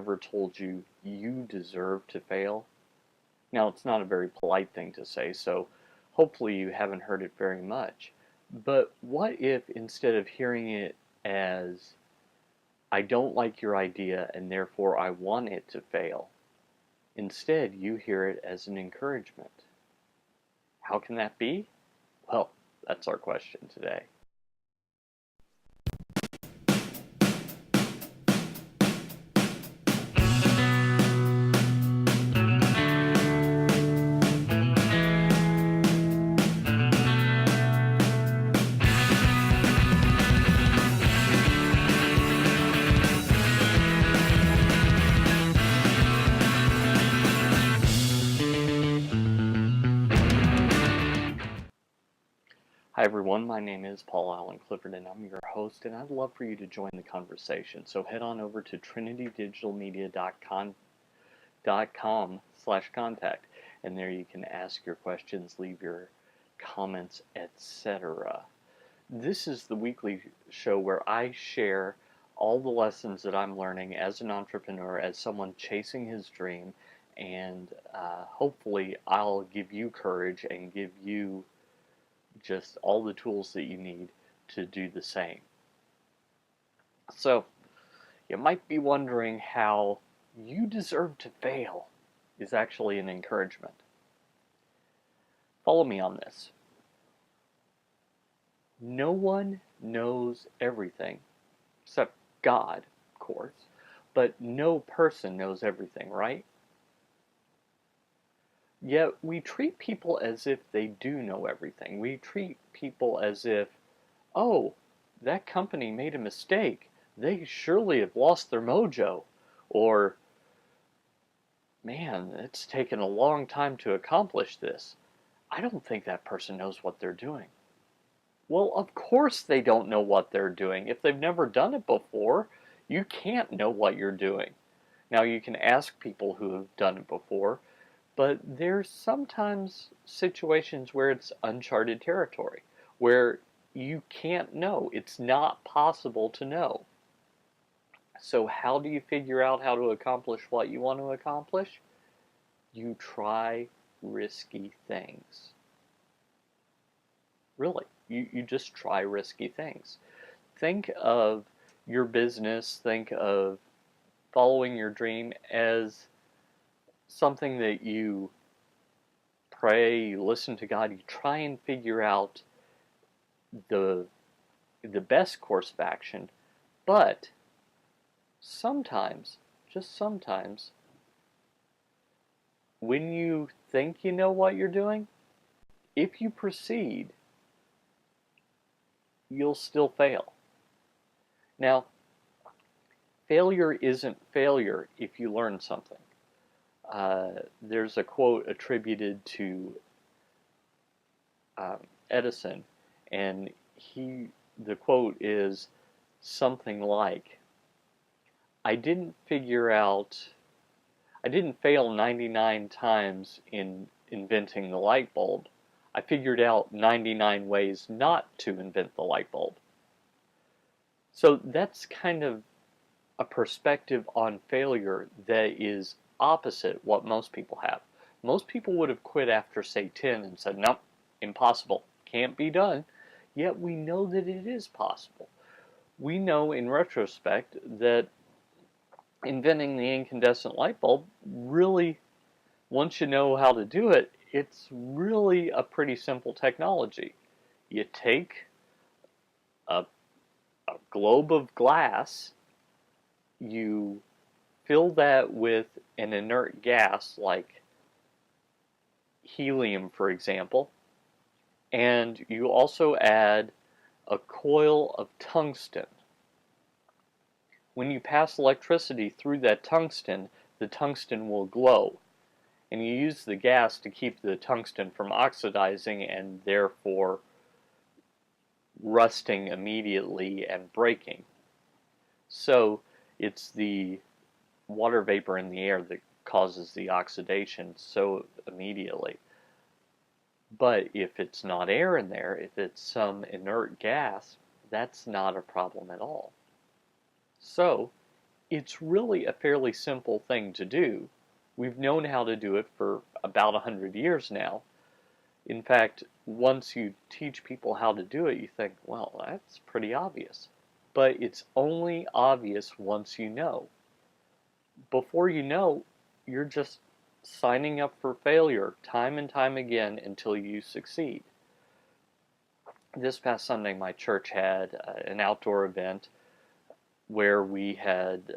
ever told you you deserve to fail? Now, it's not a very polite thing to say, so hopefully you haven't heard it very much. But what if instead of hearing it as, I don't like your idea and therefore I want it to fail, instead you hear it as an encouragement? How can that be? Well, that's our question today. Hi everyone, my name is Paul Allen Clifford and I'm your host, and I'd love for you to join the conversation. So head on over to trinitydigitalmedia.com/contact, and there you can ask your questions, leave your comments, etc. This is the weekly show where I share all the lessons that I'm learning as an entrepreneur, as someone chasing his dream, and hopefully I'll give you courage and give you just all the tools that you need to do the same. So, you might be wondering how you deserve to fail is actually an encouragement. Follow me on this. No one knows everything, except God, of course, but no person knows everything, right? Yet we treat people as if they do know everything. We treat people as if, oh, that company made a mistake. They surely have lost their mojo. Or, man, it's taken a long time to accomplish this. I don't think that person knows what they're doing. Well, of course they don't know what they're doing. If they've never done it before, you can't know what you're doing. Now, you can ask people who have done it before, but there's sometimes situations where it's uncharted territory, where you can't know. It's not possible to know. So how do you figure out how to accomplish what you want to accomplish? You try risky things. Really, you just try risky things. Think of your business, think of following your dream as something that you pray, you listen to God, you try and figure out the best course of action, but sometimes, just sometimes, when you think you know what you're doing, if you proceed, you'll still fail. Now, failure isn't failure if you learn something. There's a quote attributed to Edison, and the quote is something like, I didn't fail 99 times in inventing the light bulb. I figured out 99 ways not to invent the light bulb. So that's kind of a perspective on failure that is opposite what most people have. Most people would have quit after, say, 10 and said, nope, impossible, can't be done. Yet we know that it is possible. We know in retrospect that inventing the incandescent light bulb really, once you know how to do it, it's really a pretty simple technology. You take a globe of glass, you fill that with an inert gas like helium, for example, and you also add a coil of tungsten. When you pass electricity through that tungsten, the tungsten will glow, and you use the gas to keep the tungsten from oxidizing and therefore rusting immediately and breaking. So it's the water vapor in the air that causes the oxidation so immediately. But if it's not air in there, if it's some inert gas, that's not a problem at all. So it's really a fairly simple thing to do. We've known how to do it for about 100 years now. In fact, once you teach people how to do it, you think, well, that's pretty obvious. But it's only obvious once you know. Before you know, you're just signing up for failure time and time again until you succeed. This past Sunday, my church had an outdoor event where we had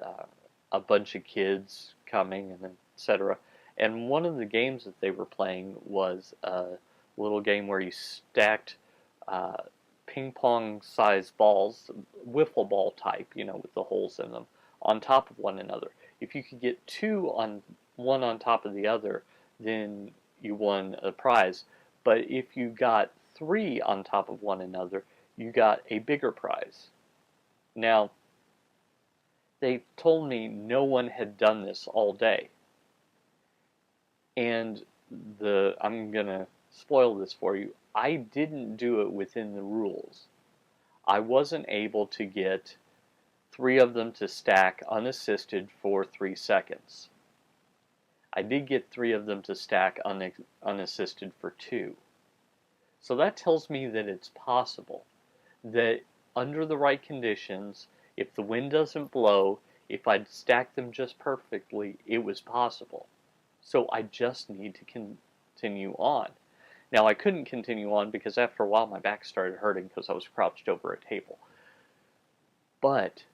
a bunch of kids coming and etc. And one of the games that they were playing was a little game where you stacked uh, ping pong sized balls, wiffle ball type, with the holes in them, on top of one another. If you could get two on one on top of the other, then you won a prize. But if you got three on top of one another, you got a bigger prize. Now, they told me no one had done this all day. And I'm going to spoil this for you. I didn't do it within the rules. I wasn't able to get three of them to stack unassisted for 3 seconds. I did get three of them to stack unassisted for 2. So that tells me that it's possible, that under the right conditions, if the wind doesn't blow, if I'd stacked them just perfectly, it was possible. So I just need to continue on. Now, I couldn't continue on because after a while my back started hurting because I was crouched over a table. But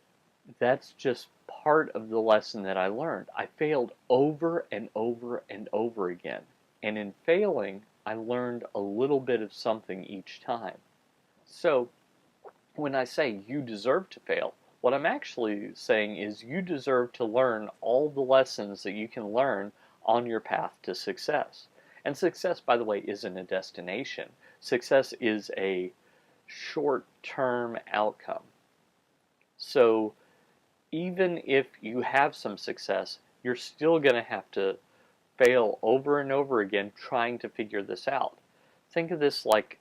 that's just part of the lesson that I learned. I failed over and over and over again. And in failing, I learned a little bit of something each time. So, when I say you deserve to fail, what I'm actually saying is you deserve to learn all the lessons that you can learn on your path to success. And success, by the way, isn't a destination. Success is a short-term outcome. So even if you have some success, you're still going to have to fail over and over again trying to figure this out. Think of this like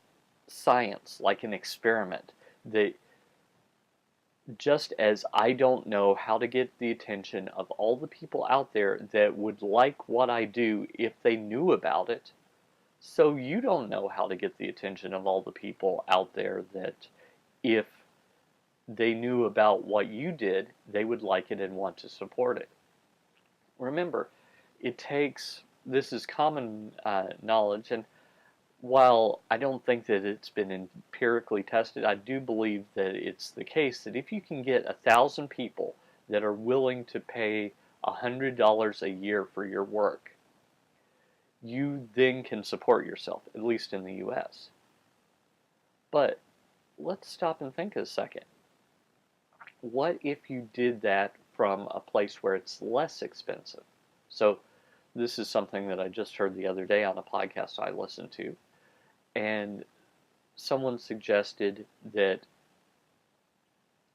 science, like an experiment. That just as I don't know how to get the attention of all the people out there that would like what I do if they knew about it, so you don't know how to get the attention of all the people out there that if they knew about what you did, they would like it and want to support it. Remember, this is common knowledge, and while I don't think that it's been empirically tested, I do believe that it's the case that if you can get 1,000 people that are willing to pay $100 a year for your work, you then can support yourself, at least in the U.S. But let's stop and think a second. What if you did that from a place where it's less expensive? So this is something that I just heard the other day on a podcast I listened to. And someone suggested that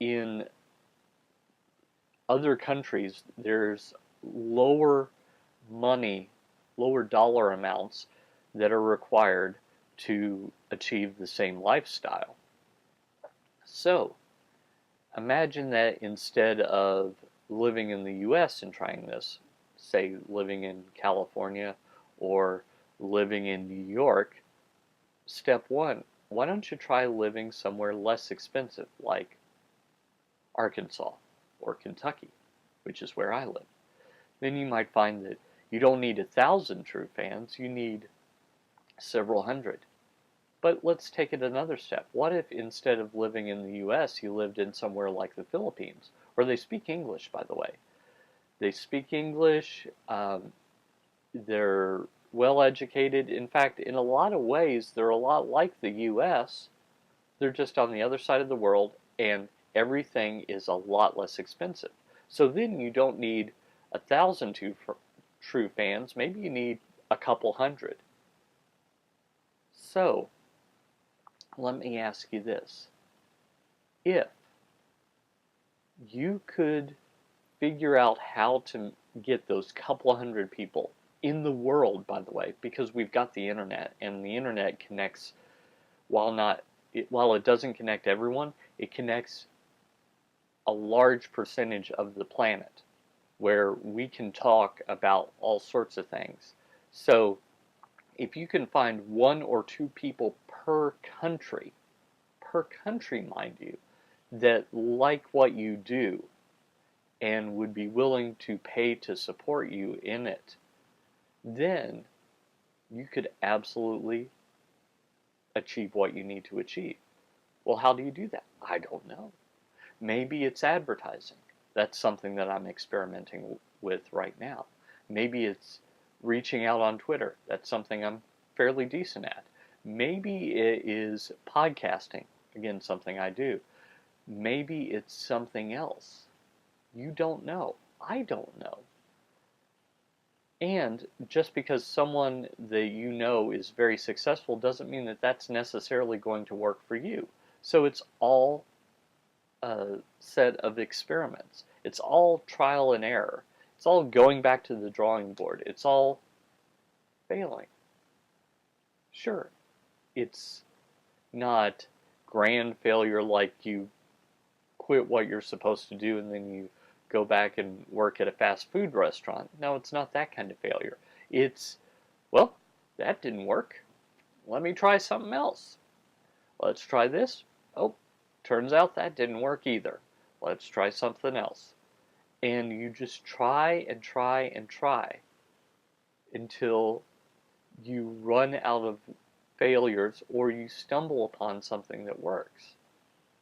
in other countries, there's lower dollar amounts that are required to achieve the same lifestyle. So, imagine that instead of living in the US and trying this, say living in California or living in New York, step one, why don't you try living somewhere less expensive, like Arkansas or Kentucky, which is where I live. Then you might find that you don't need 1,000 true fans, you need several hundred. But let's take it another step. What if instead of living in the US, you lived in somewhere like the Philippines, where they speak English, by the way? They speak English, they're well educated. In fact, in a lot of ways, they're a lot like the US. They're just on the other side of the world, and everything is a lot less expensive. So then you don't need 1,000 true fans. Maybe you need a couple hundred. So, let me ask you this. If you could figure out how to get those couple hundred people in the world, by the way, because we've got the internet, and the internet connects, while it doesn't connect everyone, it connects a large percentage of the planet where we can talk about all sorts of things. So if you can find one or two people per country, mind you, that like what you do and would be willing to pay to support you in it, then you could absolutely achieve what you need to achieve. Well, how do you do that? I don't know. Maybe it's advertising. That's something that I'm experimenting with right now. Maybe it's reaching out on Twitter. That's something I'm fairly decent at. Maybe it is podcasting. Again, something I do. Maybe it's something else. You don't know. I don't know. And just because someone that you know is very successful doesn't mean that that's necessarily going to work for you. So it's all a set of experiments. It's all trial and error. It's all going back to the drawing board. It's all failing. Sure, it's not grand failure like you quit what you're supposed to do and then you go back and work at a fast food restaurant. No, it's not that kind of failure. It's, well, that didn't work. Let me try something else. Let's try this. Oh, turns out that didn't work either. Let's try something else. And you just try and try and try until you run out of failures or you stumble upon something that works.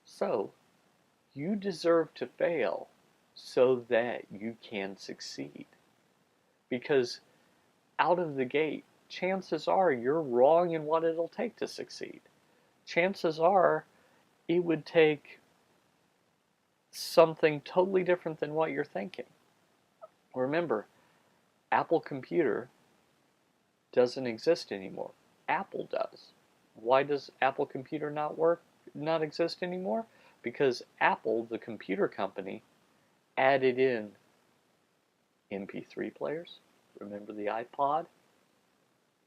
So, you deserve to fail so that you can succeed. Because out of the gate, chances are you're wrong in what it'll take to succeed. Chances are it would take something totally different than what you're thinking. Remember, Apple Computer doesn't exist anymore. Apple does. Why does Apple Computer not exist anymore? Because Apple, the computer company, added in MP3 players. Remember the iPod?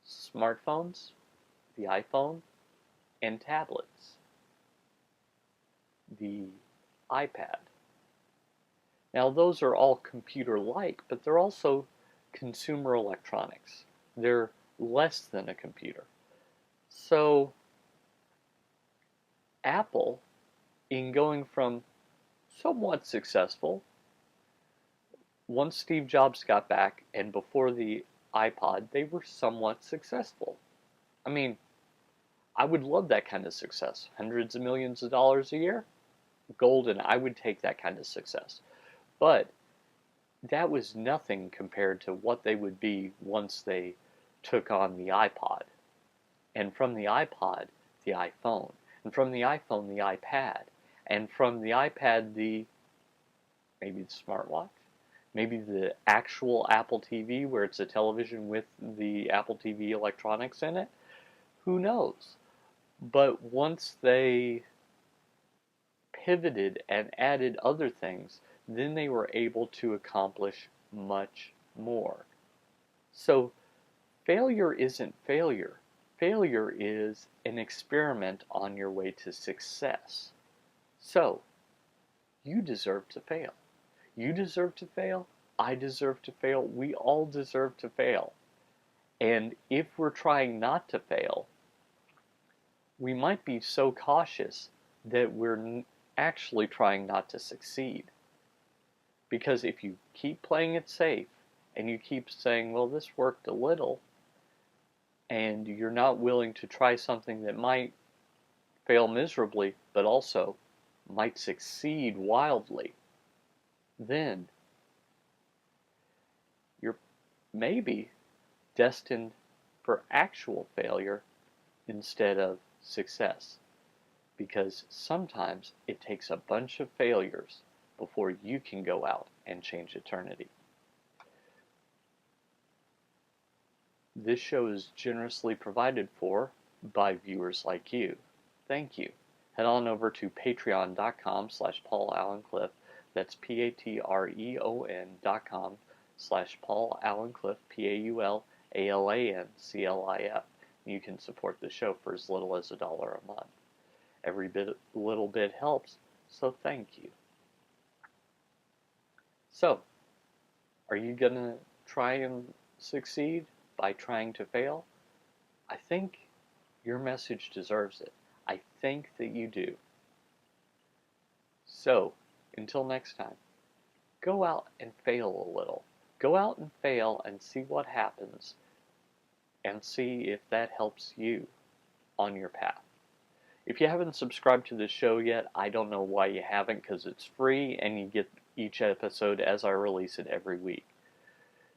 Smartphones, the iPhone, and tablets. The iPad. Now those are all computer-like, but they're also consumer electronics. They're less than a computer. So Apple, in going from somewhat successful, once Steve Jobs got back and before the iPod, they were somewhat successful. I mean, I would love that kind of success. Hundreds of millions of dollars a year? Golden. I would take that kind of success. But that was nothing compared to what they would be once they took on the iPod. And from the iPod, the iPhone. And from the iPhone, the iPad. And from the iPad, maybe the smartwatch. Maybe the actual Apple TV where it's a television with the Apple TV electronics in it. Who knows? But once they pivoted and added other things, then they were able to accomplish much more. So failure isn't failure. Failure is an experiment on your way to success. So, you deserve to fail. You deserve to fail. I deserve to fail. We all deserve to fail. And if we're trying not to fail, we might be so cautious that we're actually trying not to succeed. Because if you keep playing it safe and you keep saying, well, this worked a little, and you're not willing to try something that might fail miserably, but also might succeed wildly, then you're maybe destined for actual failure instead of success. Because sometimes it takes a bunch of failures before you can go out and change eternity. This show is generously provided for by viewers like you. Thank you. Head on over to patreon.com/PaulAllenCliff. That's patreon.com/PaulAllenCliff, PaulAllencliff. You can support the show for as little as $1 a month. Every little bit helps, so thank you. So, are you going to try and succeed by trying to fail? I think your message deserves it. I think that you do. So, until next time, go out and fail a little. Go out and fail and see what happens, and see if that helps you on your path. If you haven't subscribed to this show yet, I don't know why you haven't, because it's free and you get each episode as I release it every week.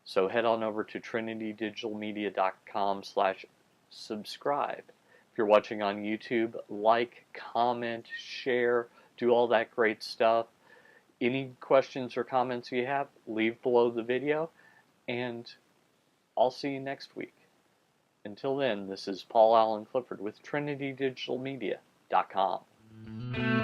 So head on over to trinitydigitalmedia.com/subscribe. If you're watching on YouTube, like, comment, share, do all that great stuff. Any questions or comments you have, leave below the video, and I'll see you next week. Until then, this is Paul Allen Clifford with trinitydigitalmedia.com.